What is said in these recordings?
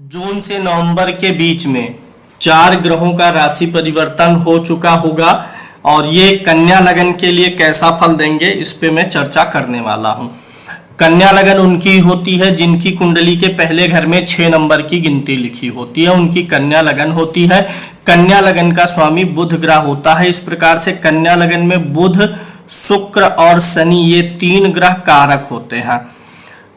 जून से नवंबर के बीच में 4 ग्रहों का राशि परिवर्तन हो चुका होगा और ये कन्या लगन के लिए कैसा फल देंगे इस पे मैं चर्चा करने वाला हूँ। कन्या लगन उनकी होती है जिनकी कुंडली के पहले घर में 6 नंबर की गिनती लिखी होती है, उनकी कन्या लगन होती है। कन्या लगन का स्वामी बुध ग्रह होता है। इस प्रकार से कन्या लगन में बुध, शुक्र और शनि ये 3 ग्रह कारक होते हैं।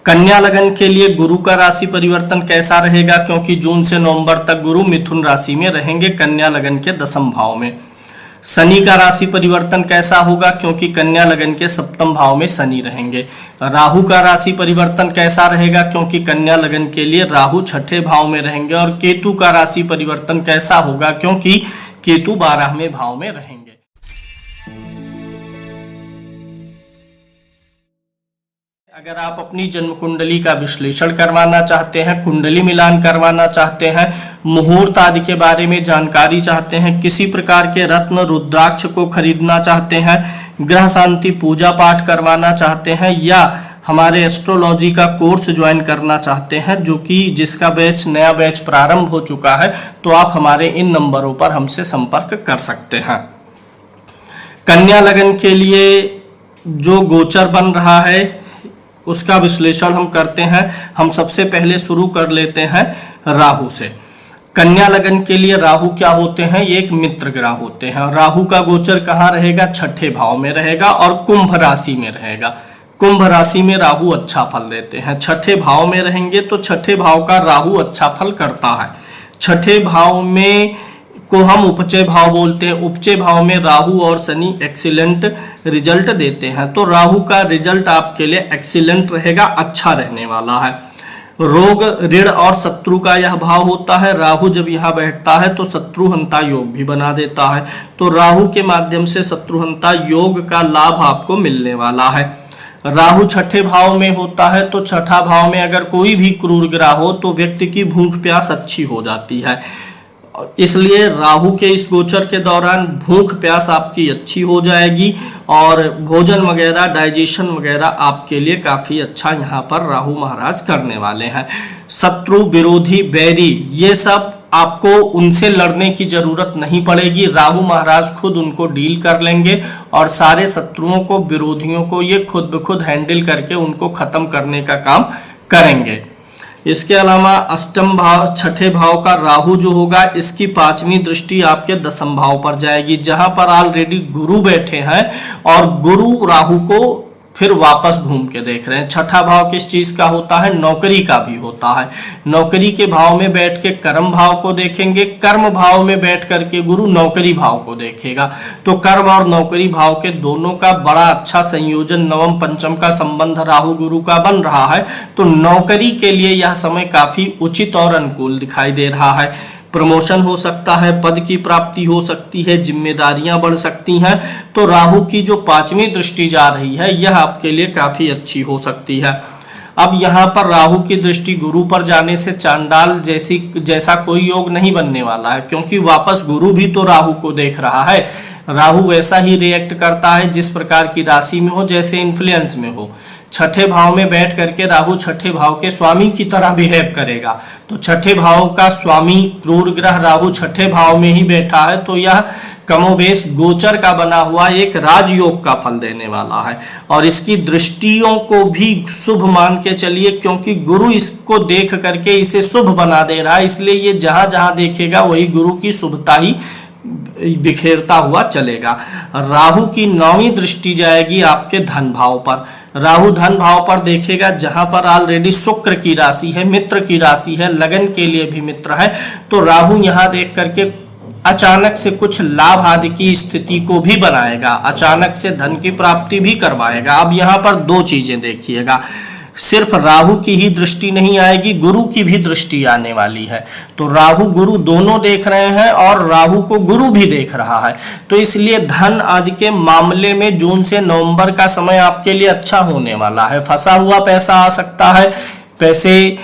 कन्या लगन के लिए गुरु का राशि परिवर्तन कैसा रहेगा, क्योंकि जून से नवंबर तक गुरु मिथुन राशि में रहेंगे कन्या लगन के 10वें भाव में। शनि का राशि परिवर्तन कैसा होगा, क्योंकि कन्या लगन के 7वें भाव में शनि रहेंगे। राहु का राशि परिवर्तन कैसा रहेगा, क्योंकि कन्या लगन के लिए राहु 6ठे भाव में रहेंगे। और केतु का राशि परिवर्तन कैसा होगा, क्योंकि केतु 12वें भाव में रहेंगे। अगर आप अपनी जन्म कुंडली का विश्लेषण करवाना चाहते हैं, कुंडली मिलान करवाना चाहते हैं, मुहूर्त आदि के बारे में जानकारी चाहते हैं, किसी प्रकार के रत्न रुद्राक्ष को खरीदना चाहते हैं, ग्रह शांति पूजा पाठ करवाना चाहते हैं या हमारे एस्ट्रोलॉजी का कोर्स ज्वाइन करना चाहते हैं जिसका नया बैच प्रारंभ हो चुका है, तो आप हमारे इन नंबरों पर हमसे संपर्क कर सकते हैं। कन्या लगन के लिए जो गोचर बन रहा है उसका विश्लेषण हम करते हैं। हम सबसे पहले शुरू कर लेते हैं राहु से। कन्या लगन के लिए राहु क्या होते हैं, ये एक मित्र ग्रह होते हैं। राहु का गोचर कहाँ रहेगा, 6ठे भाव में रहेगा और कुंभ राशि में रहेगा। कुंभ राशि में राहु अच्छा फल देते हैं। 6ठे भाव में रहेंगे तो 6ठे भाव का राहु अच्छा फल करता है। 6ठे भाव में को हम उपचय भाव बोलते हैं। उपचय भाव में राहु और शनि एक्सीलेंट रिजल्ट देते हैं, तो राहु का रिजल्ट आपके लिए एक्सीलेंट रहेगा, अच्छा रहने वाला है। रोग, ऋण और शत्रु का यह भाव होता है। राहु जब यहाँ बैठता है तो शत्रुहंता योग भी बना देता है, तो राहु के माध्यम से शत्रुहंता योग का लाभ आपको मिलने वाला है। राहु 6ठे भाव में होता है, तो 6ठा भाव में अगर कोई भी क्रूर ग्रह हो तो व्यक्ति की भूख प्यास अच्छी हो जाती है। इसलिए राहु के इस गोचर के दौरान भूख प्यास आपकी अच्छी हो जाएगी और भोजन वगैरह, डाइजेशन वगैरह आपके लिए काफ़ी अच्छा यहाँ पर राहु महाराज करने वाले हैं। शत्रु, विरोधी, बैरी ये सब आपको उनसे लड़ने की जरूरत नहीं पड़ेगी। राहु महाराज खुद उनको डील कर लेंगे और सारे शत्रुओं को, विरोधियों को ये खुद ब खुद हैंडल करके उनको खत्म करने का काम करेंगे। इसके अलावा 8वें भाव, 6ठे भाव का राहु जो होगा, इसकी 5वीं दृष्टि आपके 10वें भाव पर जाएगी, जहां पर ऑलरेडी गुरु बैठे हैं और गुरु राहु को फिर वापस घूम के देख रहे हैं। 6ठा भाव किस चीज का होता है, नौकरी का भी होता है। नौकरी के भाव में बैठ के कर्म भाव को देखेंगे, कर्म भाव में बैठ करके गुरु नौकरी भाव को देखेगा, तो कर्म और नौकरी भाव के दोनों का बड़ा अच्छा संयोजन, नवम पंचम का संबंध राहु गुरु का बन रहा है, तो नौकरी के लिए यह समय काफी उचित और अनुकूल दिखाई दे रहा है। प्रमोशन हो सकता है, पद की प्राप्ति हो सकती है, जिम्मेदारियां बढ़ सकती हैं, तो राहु की जो 5वीं दृष्टि जा रही है यह आपके लिए काफी अच्छी हो सकती है। अब यहाँ पर राहु की दृष्टि गुरु पर जाने से चांडाल जैसा कोई योग नहीं बनने वाला है, क्योंकि वापस गुरु भी तो राहु को देख रहा है। राहु वैसा ही रिएक्ट करता है जिस प्रकार की राशि में हो, जैसे इन्फ्लुएंस में हो। 6ठे भाव में बैठ करके राहु 6ठे भाव के स्वामी की तरह बिहेव करेगा, तो 6ठे भाव का स्वामी क्रूर ग्रह राहु 6ठे भाव में ही बैठा है, तो यह कमोबेश गोचर का बना हुआ एक राजयोग का फल देने वाला है। और इसकी दृष्टियों को भी शुभ मान के चलिए, क्योंकि गुरु इसको देख करके इसे शुभ बना दे रहा है, इसलिए ये जहां जहां देखेगा वही गुरु की शुभता ही बिखेरता हुआ चलेगा। राहु की 9वीं दृष्टि जाएगी आपके धन भाव पर। राहु धन भाव पर देखेगा, जहां पर ऑलरेडी शुक्र की राशि है, मित्र की राशि है, लगन के लिए भी मित्र है, तो राहु यहां देख करके अचानक से कुछ लाभ आदि की स्थिति को भी बनाएगा, अचानक से धन की प्राप्ति भी करवाएगा। अब यहाँ पर 2 चीजें देखिएगा, सिर्फ राहु की ही दृष्टि नहीं आएगी, गुरु की भी दृष्टि आने वाली है, तो राहु गुरु दोनों देख रहे हैं और राहु को गुरु भी देख रहा है, तो इसलिए धन आदि के मामले में जून से नवंबर का समय आपके लिए अच्छा होने वाला है। फंसा हुआ पैसा आ सकता है, पैसे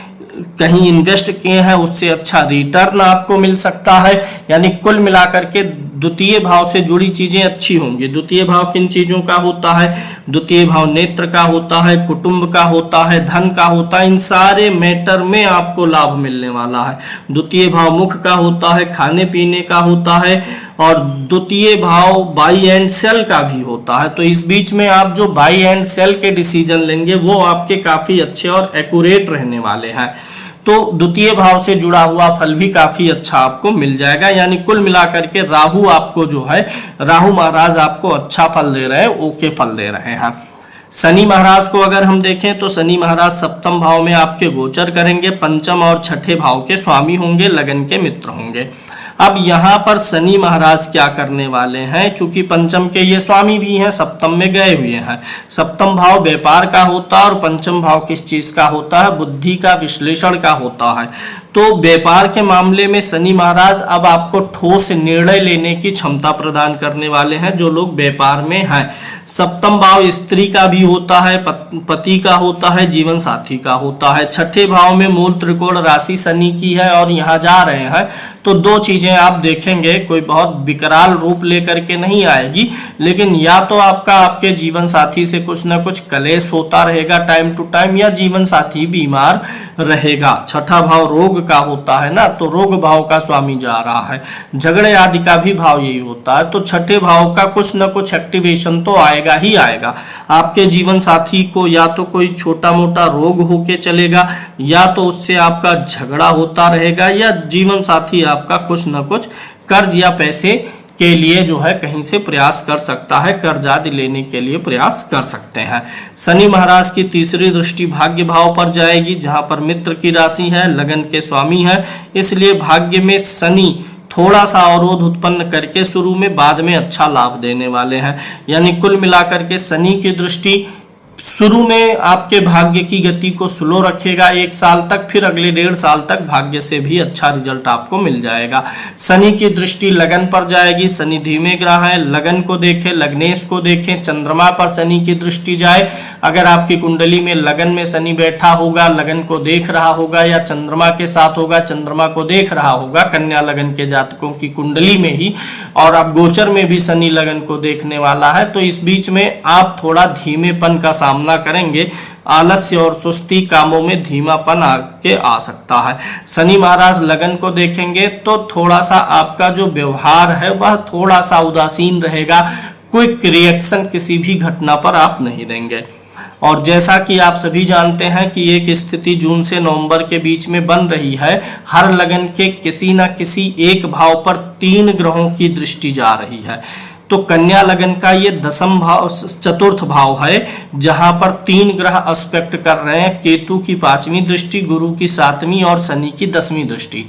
कहीं इन्वेस्ट किए हैं उससे अच्छा रिटर्न आपको मिल सकता है, यानी कुल मिलाकर के द्वितीय भाव से जुड़ी चीजें अच्छी होंगी। द्वितीय भाव किन चीजों का होता है? द्वितीय भाव नेत्र का होता है, कुटुंब का होता है, धन का होता है। इन सारे मैटर में आपको लाभ मिलने वाला है। द्वितीय भाव मुख का होता है, खाने पीने का होता है, और द्वितीय भाव बाई एंड सेल का भी होता है। तो इस बीच में आप जो बाई एंड सेल के डिसीजन लेंगे वो आपके काफी अच्छे और एक्यूरेट रहने वाले हैं। तो द्वितीय भाव से जुड़ा हुआ फल भी काफी अच्छा आपको मिल जाएगा। यानी कुल मिलाकर के राहु आपको जो है, राहु महाराज आपको अच्छा फल दे रहे हैं, ओके फल दे रहे हैं। शनि महाराज को अगर हम देखें तो शनि महाराज सप्तम भाव में आपके गोचर करेंगे, पंचम और छठे भाव के स्वामी होंगे, लगन के मित्र होंगे। अब यहाँ पर शनि महाराज क्या करने वाले हैं? चूंकि पंचम के ये स्वामी भी हैं, सप्तम में गए हुए हैं। सप्तम भाव व्यापार का होता है और पंचम भाव किस चीज का होता है? बुद्धि का, विश्लेषण का होता है। तो व्यापार के मामले में शनि महाराज अब आपको ठोस निर्णय लेने की क्षमता प्रदान करने वाले हैं जो लोग व्यापार में हैं। सप्तम भाव स्त्री का भी होता है, पति का होता है, जीवन साथी का होता है। छठे भाव में मूल त्रिकोण राशि शनि की है और यहाँ जा रहे हैं। तो दो चीजें आप देखेंगे, कोई बहुत विकराल रूप लेकर के नहीं आएगी, लेकिन या तो आपके जीवन साथी से कुछ ना कुछ कलेश होता रहेगा टाइम टू टाइम, या जीवन साथी बीमार रहेगा। छठा भाव रोग का होता है ना, तो रोग भाव का स्वामी जा रहा है। झगड़े आदि का भी भाव यही होता है। तो छठे भाव का कुछ न कुछ एक्टिवेशन तो आएगा ही आएगा। आपके जीवन साथी को या तो कोई छोटा मोटा रोग होके चलेगा, या तो उससे आपका झगड़ा होता रहेगा, या जीवन साथी आपका कुछ न कुछ कर्ज या पैसे के लिए जो है कहीं से प्रयास कर सकता है, कर्ज आदि लेने के लिए प्रयास कर सकते हैं। शनि महाराज की तीसरी दृष्टि भाग्य भाव पर जाएगी, जहां पर मित्र की राशि है, लगन के स्वामी है। इसलिए भाग्य में शनि थोड़ा सा अवरोध उत्पन्न करके शुरू में, बाद में अच्छा लाभ देने वाले हैं। यानी कुल मिलाकर के शनि की दृष्टि शुरू में आपके भाग्य की गति को स्लो रखेगा 1 साल तक, फिर अगले 1.5 साल तक भाग्य से भी अच्छा रिजल्ट आपको मिल जाएगा। शनि की दृष्टि लगन पर जाएगी। शनि धीमे ग्रह है, लगन को देखें, लग्नेश को देखें। चंद्रमा पर शनि की दृष्टि जाए, अगर आपकी कुंडली में लगन में शनि बैठा होगा, लगन को देख रहा होगा, या चंद्रमा के साथ होगा, चंद्रमा को देख रहा होगा, कन्या लगन के जातकों की कुंडली में ही, और अब गोचर में भी शनि लगन को देखने वाला है, तो इस बीच में आप थोड़ा धीमेपन का सामना करेंगे। आलस्य और सुस्ती, कामों में धीमापन आके आ सकता है। शनि महाराज लगन को देखेंगे तो थोड़ा सा आपका जो व्यवहार है वह थोड़ा सा उदासीन रहेगा। क्विक रिएक्शन किसी भी घटना पर आप नहीं देंगे। और जैसा कि आप सभी जानते हैं कि एक स्थिति जून से नवंबर के बीच में बन रही है, हर लगन के किसी न किसी एक भाव पर 3 ग्रहों की दृष्टि जा रही है। तो कन्या लगन का ये 10th भाव, 4th भाव है, जहां पर 3 ग्रह एस्पेक्ट कर रहे हैं। केतु की 5वीं दृष्टि, गुरु की 7वीं और शनि की 10वीं दृष्टि।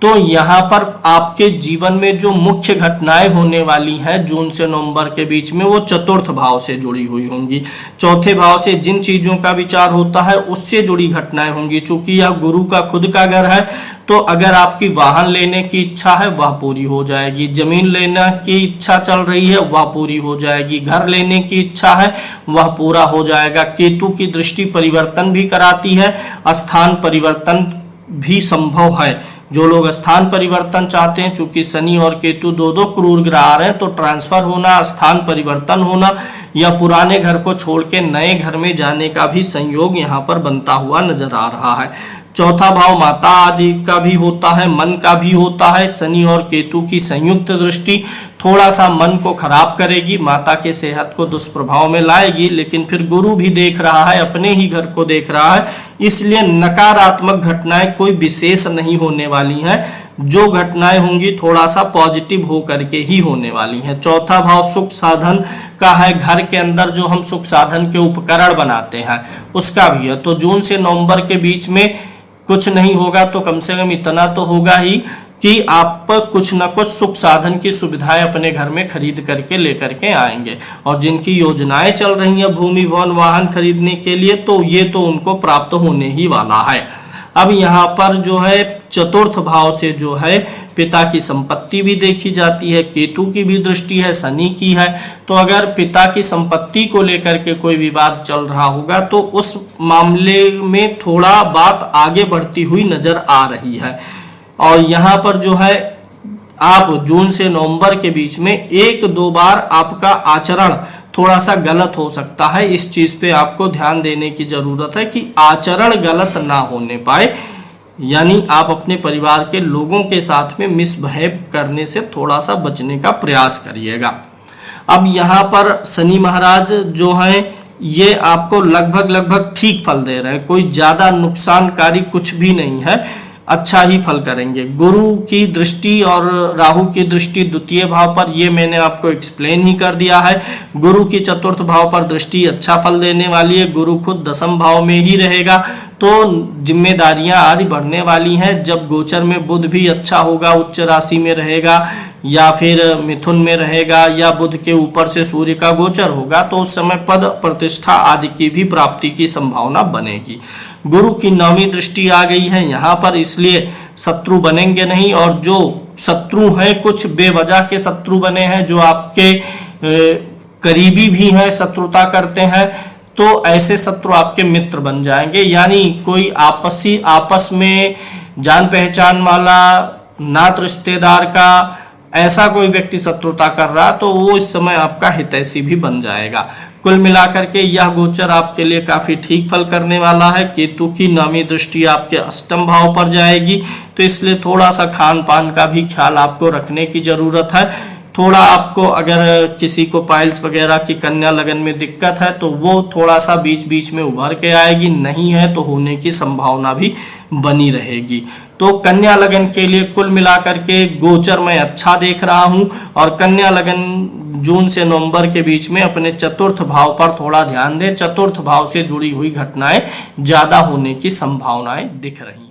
तो यहाँ पर आपके जीवन में जो मुख्य घटनाएं होने वाली हैं जून से नवंबर के बीच में, वो 4th भाव से जुड़ी हुई होंगी। 4थे भाव से जिन चीजों का विचार होता है उससे जुड़ी घटनाएं होंगी। चूंकि यह गुरु का खुद का घर है, तो अगर आपकी वाहन लेने की इच्छा है वह पूरी हो जाएगी, जमीन लेने की इच्छा चल रही है वह पूरी हो जाएगी, घर लेने की इच्छा है वह पूरा हो जाएगा। केतु की दृष्टि परिवर्तन भी कराती है, स्थान परिवर्तन भी संभव है। जो लोग स्थान परिवर्तन चाहते हैं, चूंकि शनि और केतु दो क्रूर ग्रह आ रहे हैं, तो ट्रांसफर होना, स्थान परिवर्तन होना, या पुराने घर को छोड़ के नए घर में जाने का भी संयोग यहाँ पर बनता हुआ नजर आ रहा है। 4था भाव माता आदि का भी होता है, मन का भी होता है। शनि और केतु की संयुक्त दृष्टि थोड़ा सा मन को खराब करेगी, माता के सेहत को दुष्प्रभाव में लाएगी, लेकिन फिर गुरु भी देख रहा है, अपने ही घर को देख रहा है, इसलिए नकारात्मक घटनाएं कोई विशेष नहीं होने वाली हैं। जो घटनाएं होंगी थोड़ा सा पॉजिटिव हो करके ही होने वाली हैं। 4था भाव सुख साधन का है, घर के अंदर जो हम सुख साधन के उपकरण बनाते हैं उसका भी है। तो जून से नवंबर के बीच में कुछ नहीं होगा तो कम से कम इतना तो होगा ही कि आप कुछ न कुछ सुख साधन की सुविधाएं अपने घर में खरीद करके लेकर के आएंगे। और जिनकी योजनाएं चल रही हैं भूमि भवन वाहन खरीदने के लिए, तो ये तो उनको प्राप्त होने ही वाला है। अब यहाँ पर जो है 4th भाव से जो है पिता की संपत्ति भी देखी जाती है, केतु की भी दृष्टि है, शनि की है। तो अगर पिता की संपत्ति को लेकर के कोई विवाद चल रहा होगा तो उस मामले में थोड़ा बात आगे बढ़ती हुई नजर आ रही है। और यहाँ पर जो है आप जून से नवंबर के बीच में 1-2 बार आपका आचरण थोड़ा सा गलत हो सकता है। इस चीज पे आपको ध्यान देने की जरूरत है कि आचरण गलत ना होने पाए, यानी आप अपने परिवार के लोगों के साथ में मिसबिहेव करने से थोड़ा सा बचने का प्रयास करिएगा। अब यहाँ पर शनि महाराज जो हैं ये आपको लगभग ठीक फल दे रहे हैं, कोई ज्यादा नुकसानकारी कुछ भी नहीं है, अच्छा ही फल करेंगे। गुरु की दृष्टि और राहु की दृष्टि द्वितीय भाव पर, ये मैंने आपको एक्सप्लेन ही कर दिया है। गुरु की चतुर्थ भाव पर दृष्टि अच्छा फल देने वाली है, गुरु खुद दसम भाव में ही रहेगा तो जिम्मेदारियां आदि बढ़ने वाली हैं। जब गोचर में बुध भी अच्छा होगा, उच्च राशि में रहेगा या फिर मिथुन में रहेगा या बुध के ऊपर से सूर्य का गोचर होगा तो उस समय पद प्रतिष्ठा आदि की भी प्राप्ति की संभावना बनेगी। गुरु की 9वीं दृष्टि आ गई है यहाँ पर, इसलिए शत्रु बनेंगे नहीं, और जो शत्रु हैं कुछ बेवजह के शत्रु बने हैं जो आपके करीबी भी हैं, शत्रुता करते हैं, तो ऐसे शत्रु आपके मित्र बन जाएंगे। यानी कोई आपस में जान पहचान वाला नात रिश्तेदार का ऐसा कोई व्यक्ति शत्रुता कर रहा तो वो इस समय आपका हितैषी भी बन जाएगा। कुल मिलाकर के यह गोचर आपके लिए काफी ठीक फल करने वाला है। केतु की 9वीं दृष्टि आपके अष्टम भाव पर जाएगी तो इसलिए थोड़ा सा खान पान का भी ख्याल आपको रखने की जरूरत है। थोड़ा आपको अगर किसी को पाइल्स वगैरह की कन्या लगन में दिक्कत है तो वो थोड़ा सा बीच बीच में उभर के आएगी, नहीं है तो होने की संभावना भी बनी रहेगी। तो कन्या लगन के लिए कुल मिलाकर के गोचर मैं अच्छा देख रहा हूं, और कन्या लगन जून से नवंबर के बीच में अपने चतुर्थ भाव पर थोड़ा ध्यान दें। चतुर्थ भाव से जुड़ी हुई घटनाएं ज्यादा होने की संभावनाएं दिख रही हैं।